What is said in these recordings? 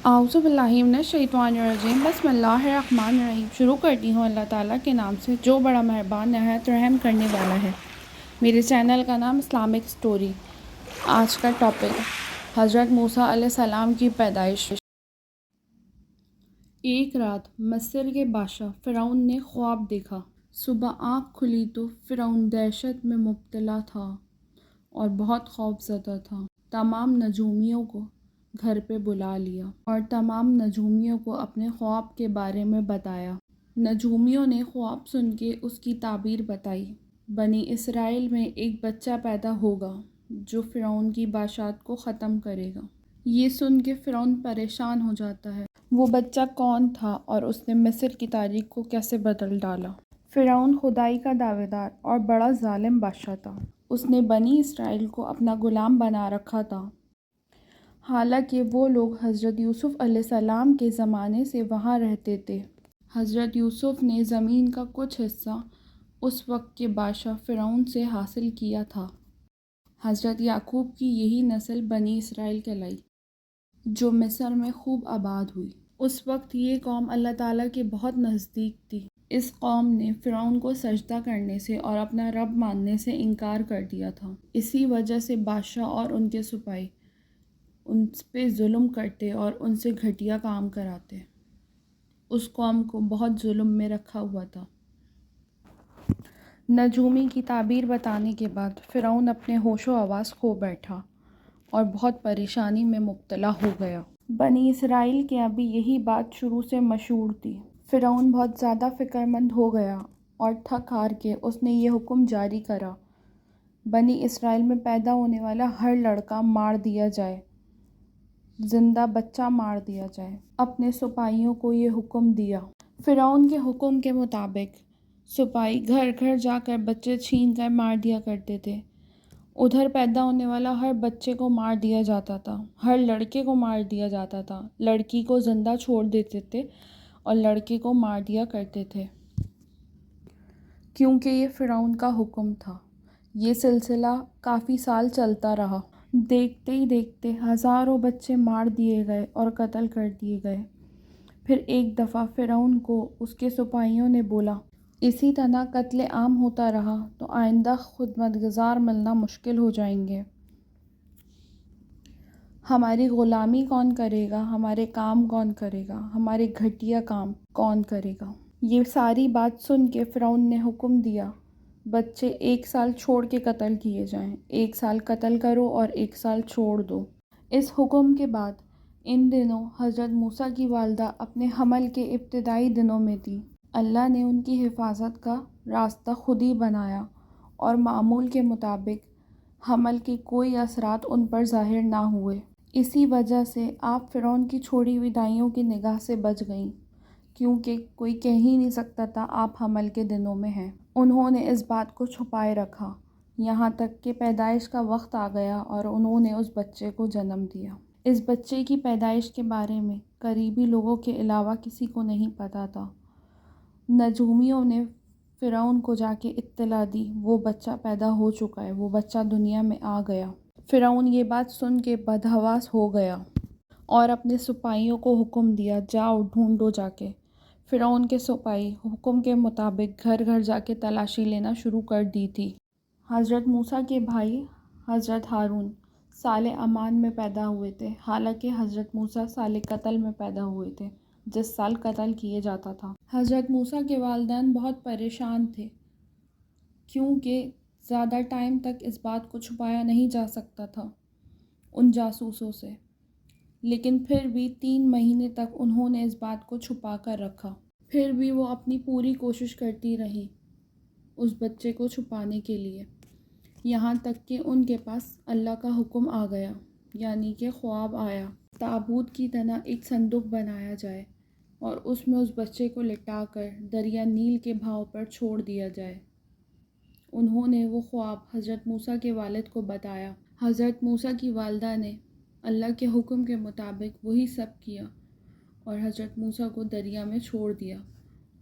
اعوذ باللہ من الشیطان الرجیم بسم اللہ الرحمن الرحیم۔ شروع کرتی ہوں اللہ تعالیٰ کے نام سے جو بڑا مہربان نہایت رحم کرنے والا ہے۔ میرے چینل کا نام اسلامک اسٹوری۔ آج کا ٹاپک حضرت موسیٰ علیہ السلام کی پیدائش۔ ایک رات مصر کے بادشاہ فرعون نے خواب دیکھا۔ صبح آنکھ کھلی تو فرعون دہشت میں مبتلا تھا اور بہت خوف زدہ تھا۔ تمام نجومیوں کو گھر پہ بلا لیا اور تمام نجومیوں کو اپنے خواب کے بارے میں بتایا۔ نجومیوں نے خواب سن کے اس کی تعبیر بتائی۔ بنی اسرائیل میں ایک بچہ پیدا ہوگا جو فرعون کی بادشاہت کو ختم کرے گا۔ یہ سن کے فرعون پریشان ہو جاتا ہے۔ وہ بچہ کون تھا اور اس نے مصر کی تاریخ کو کیسے بدل ڈالا؟ فرعون خدائی کا دعوے دار اور بڑا ظالم بادشاہ تھا۔ اس نے بنی اسرائیل کو اپنا غلام بنا رکھا تھا۔ حالانکہ وہ لوگ حضرت یوسف علیہ السلام کے زمانے سے وہاں رہتے تھے۔ حضرت یوسف نے زمین کا کچھ حصہ اس وقت کے بادشاہ فرعون سے حاصل کیا تھا۔ حضرت یعقوب کی یہی نسل بنی اسرائیل کہلائی جو مصر میں خوب آباد ہوئی۔ اس وقت یہ قوم اللہ تعالیٰ کے بہت نزدیک تھی۔ اس قوم نے فرعون کو سجدہ کرنے سے اور اپنا رب ماننے سے انکار کر دیا تھا۔ اسی وجہ سے بادشاہ اور ان کے سپاہی ان پہ ظلم کرتے اور ان سے گھٹیا کام کراتے۔ اس قوم کو بہت ظلم میں رکھا ہوا تھا۔ نجومی کی تعبیر بتانے کے بعد فرعون اپنے ہوش و حواس کھو بیٹھا اور بہت پریشانی میں مبتلا ہو گیا۔ بنی اسرائیل کے ابھی یہی بات شروع سے مشہور تھی۔ فرعون بہت زیادہ فکر مند ہو گیا اور تھک ہار کے اس نے یہ حکم جاری کرا، بنی اسرائیل میں پیدا ہونے والا ہر لڑکا مار دیا جائے، زندہ بچہ مار دیا جائے۔ اپنے سپاہیوں کو یہ حکم دیا۔ فرعون کے حکم کے مطابق سپاہی گھر گھر جا کر بچے چھین کر مار دیا کرتے تھے۔ ادھر پیدا ہونے والا ہر بچے کو مار دیا جاتا تھا، ہر لڑکے کو مار دیا جاتا تھا۔ لڑکی کو زندہ چھوڑ دیتے تھے اور لڑکے کو مار دیا کرتے تھے، کیونکہ یہ فرعون کا حکم تھا۔ یہ سلسلہ کافی سال چلتا رہا۔ دیکھتے ہی دیکھتے ہزاروں بچے مار دیے گئے اور قتل کر دیے گئے۔ پھر ایک دفعہ فرعون کو اس کے سپاہیوں نے بولا، اسی طرح قتل عام ہوتا رہا تو آئندہ خدمتگار ملنا مشکل ہو جائیں گے۔ ہماری غلامی کون کرے گا؟ ہمارے کام کون کرے گا؟ ہمارے گھٹیا کام کون کرے گا؟ یہ ساری بات سن کے فرعون نے حکم دیا، بچے 1 سال چھوڑ کے قتل کیے جائیں، 1 سال قتل کرو اور 1 سال چھوڑ دو۔ اس حکم کے بعد ان دنوں حضرت موسیٰ کی والدہ اپنے حمل کے ابتدائی دنوں میں تھی۔ اللہ نے ان کی حفاظت کا راستہ خود ہی بنایا اور معمول کے مطابق حمل کے کوئی اثرات ان پر ظاہر نہ ہوئے۔ اسی وجہ سے آپ فرعون کی چھوڑی ہوئی دائیوں کی نگاہ سے بچ گئیں، کیونکہ کوئی کہہ ہی نہیں سکتا تھا آپ حمل کے دنوں میں ہیں۔ انہوں نے اس بات کو چھپائے رکھا یہاں تک کہ پیدائش کا وقت آ گیا اور انہوں نے اس بچے کو جنم دیا۔ اس بچے کی پیدائش کے بارے میں قریبی لوگوں کے علاوہ کسی کو نہیں پتہ تھا۔ نجومیوں نے فرعون کو جا کے اطلاع دی، وہ بچہ پیدا ہو چکا ہے، وہ بچہ دنیا میں آ گیا۔ فرعون یہ بات سن کے بدحواس ہو گیا اور اپنے سپاہیوں کو حکم دیا، جاؤ ڈھونڈو جا کے۔ فرعون کے سپاہی حکم کے مطابق گھر گھر جا کے تلاشی لینا شروع کر دی تھی۔ حضرت موسیٰ کے بھائی حضرت ہارون سال امان میں پیدا ہوئے تھے، حالانکہ حضرت موسیٰ سال قتل میں پیدا ہوئے تھے، جس سال قتل کیے جاتا تھا۔ حضرت موسیٰ کے والدین بہت پریشان تھے کیونکہ زیادہ ٹائم تک اس بات کو چھپایا نہیں جا سکتا تھا ان جاسوسوں سے، لیکن پھر بھی 3 مہینے تک انہوں نے اس بات کو چھپا کر رکھا۔ پھر بھی وہ اپنی پوری کوشش کرتی رہی اس بچے کو چھپانے کے لیے، یہاں تک کہ ان کے پاس اللہ کا حکم آ گیا، یعنی کہ خواب آیا، تابوت کی طرح ایک صندوق بنایا جائے اور اس میں اس بچے کو لٹا کر دریا نیل کے بہاؤ پر چھوڑ دیا جائے۔ انہوں نے وہ خواب حضرت موسیٰ کے والد کو بتایا۔ حضرت موسیٰ کی والدہ نے اللہ کے حکم کے مطابق وہی سب کیا اور حضرت موسیٰ کو دریا میں چھوڑ دیا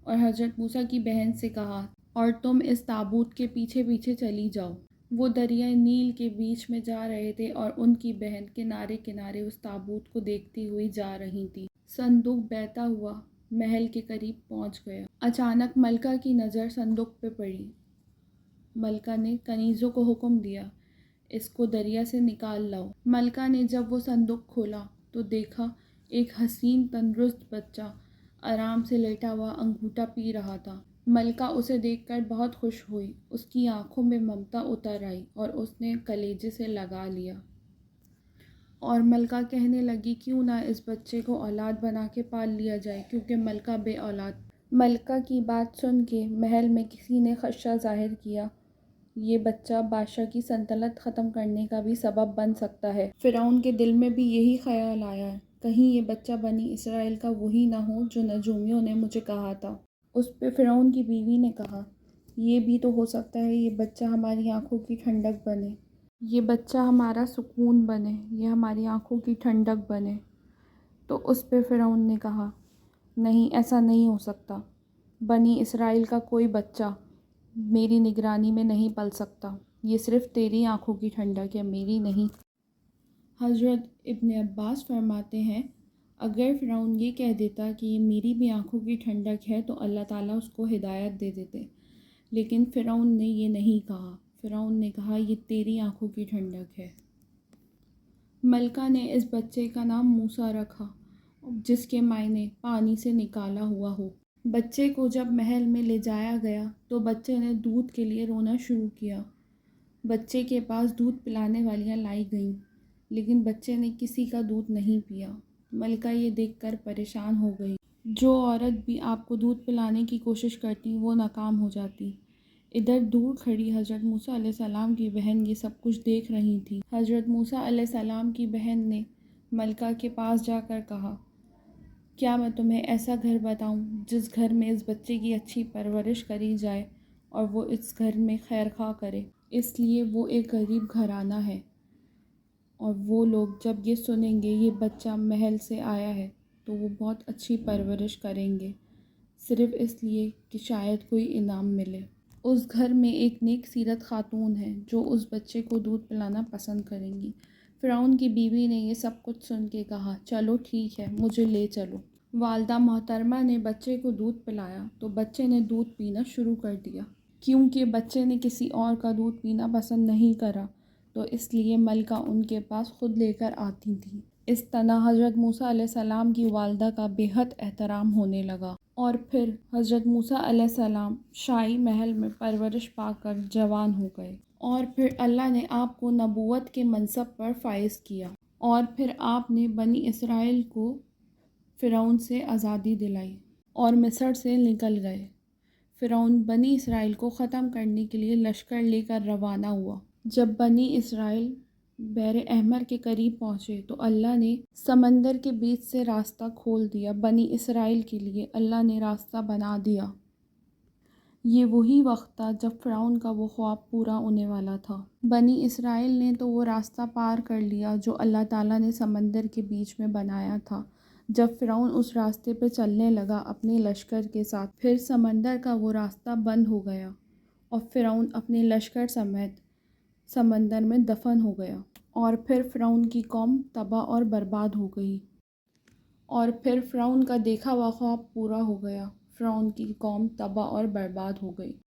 اور حضرت موسیٰ کی بہن سے کہا، اور تم اس تابوت کے پیچھے پیچھے چلی جاؤ، وہ دریائے نیل کے بیچ میں جا رہے تھے اور ان کی بہن کنارے کنارے اس تابوت کو دیکھتی ہوئی جا رہی تھی۔ صندوق بہتا ہوا محل کے قریب پہنچ گیا۔ اچانک ملکہ کی نظر صندوق پہ پڑی۔ ملکہ نے کنیزوں کو حکم دیا، اس کو دریا سے نکال لاؤ۔ ملکہ نے جب وہ صندوق کھولا تو دیکھا ایک حسین تندرست بچہ آرام سے لیٹا ہوا انگوٹھا پی رہا تھا۔ ملکہ اسے دیکھ کر بہت خوش ہوئی، اس کی آنکھوں میں ممتا اتر آئی اور اس نے کلیجے سے لگا لیا، اور ملکہ کہنے لگی کیوں نہ اس بچے کو اولاد بنا کے پال لیا جائے، کیونکہ ملکہ بے اولاد۔ ملکہ کی بات سن کے محل میں کسی نے خدشہ ظاہر کیا، یہ بچہ بادشاہ کی سلطنت ختم کرنے کا بھی سبب بن سکتا ہے۔ فرعون کے دل میں بھی یہی خیال آیا، کہیں یہ بچہ بنی اسرائیل کا وہی نہ ہو جو نجومیوں نے مجھے کہا تھا۔ اس پہ فرعون کی بیوی نے کہا، یہ بھی تو ہو سکتا ہے یہ بچہ ہماری آنکھوں کی ٹھنڈک بنے، یہ بچہ ہمارا سکون بنے، یہ ہماری آنکھوں کی ٹھنڈک بنے۔ تو اس پہ فرعون نے کہا، نہیں، ایسا نہیں ہو سکتا، بنی اسرائیل کا کوئی بچہ میری نگرانی میں نہیں پل سکتا، یہ صرف تیری آنکھوں کی ٹھنڈک ہے، میری نہیں۔ حضرت ابن عباس فرماتے ہیں، اگر فرعون یہ کہہ دیتا کہ یہ میری بھی آنکھوں کی ٹھنڈک ہے تو اللہ تعالیٰ اس کو ہدایت دے دیتے، لیکن فرعون نے یہ نہیں کہا، فرعون نے کہا یہ تیری آنکھوں کی ٹھنڈک ہے۔ ملکہ نے اس بچے کا نام موسیٰ رکھا، جس کے معنی پانی سے نکالا ہوا ہو۔ بچے کو جب محل میں لے جایا گیا تو بچے نے دودھ کے لیے رونا شروع کیا۔ بچے کے پاس دودھ پلانے والیاں لائی گئیں، لیکن بچے نے کسی کا دودھ نہیں پیا۔ ملکہ یہ دیکھ کر پریشان ہو گئی۔ جو عورت بھی آپ کو دودھ پلانے کی کوشش کرتی وہ ناکام ہو جاتی۔ ادھر دور کھڑی حضرت موسیٰ علیہ السلام کی بہن یہ سب کچھ دیکھ رہی تھی۔ حضرت موسیٰ علیہ السلام کی بہن نے ملکہ کے پاس جا کر کہا، کیا میں تمہیں ایسا گھر بتاؤں جس گھر میں اس بچے کی اچھی پرورش کری جائے اور وہ اس گھر میں خیر خواہ کرے؟ اس لیے وہ ایک غریب گھرانہ ہے، اور وہ لوگ جب یہ سنیں گے یہ بچہ محل سے آیا ہے تو وہ بہت اچھی پرورش کریں گے، صرف اس لیے کہ شاید کوئی انعام ملے۔ اس گھر میں ایک نیک سیرت خاتون ہے جو اس بچے کو دودھ پلانا پسند کریں گی۔ فرعون کی بیوی نے یہ سب کچھ سن کے کہا، چلو ٹھیک ہے، مجھے لے چلو۔ والدہ محترمہ نے بچے کو دودھ پلایا تو بچے نے دودھ پینا شروع کر دیا۔ کیونکہ بچے نے کسی اور کا دودھ پینا پسند نہیں کرا تو اس لیے ملکہ ان کے پاس خود لے کر آتی تھی۔ اس طرح حضرت موسیٰ علیہ السلام کی والدہ کا بے حد احترام ہونے لگا، اور پھر حضرت موسیٰ علیہ السلام شاہی محل میں پرورش پا کر جوان ہو گئے، اور پھر اللہ نے آپ کو نبوت کے منصب پر فائز کیا، اور پھر آپ نے بنی اسرائیل کو فرعون سے آزادی دلائی اور مصر سے نکل گئے۔ فرعون بنی اسرائیل کو ختم کرنے کے لیے لشکر لے کر روانہ ہوا۔ جب بنی اسرائیل بحر احمر کے قریب پہنچے تو اللہ نے سمندر کے بیچ سے راستہ کھول دیا، بنی اسرائیل کے لیے اللہ نے راستہ بنا دیا۔ یہ وہی وقت تھا جب فرعون کا وہ خواب پورا ہونے والا تھا۔ بنی اسرائیل نے تو وہ راستہ پار کر لیا جو اللہ تعالیٰ نے سمندر کے بیچ میں بنایا تھا۔ جب فرعون اس راستے پہ چلنے لگا اپنے لشکر کے ساتھ، پھر سمندر کا وہ راستہ بند ہو گیا اور فرعون اپنے لشکر سمیت سمندر میں دفن ہو گیا، اور پھر فرعون کی قوم تباہ اور برباد ہو گئی، اور پھر فرعون کا دیکھا ہوا خواب پورا ہو گیا، فرعون کی قوم تباہ اور برباد ہو گئی۔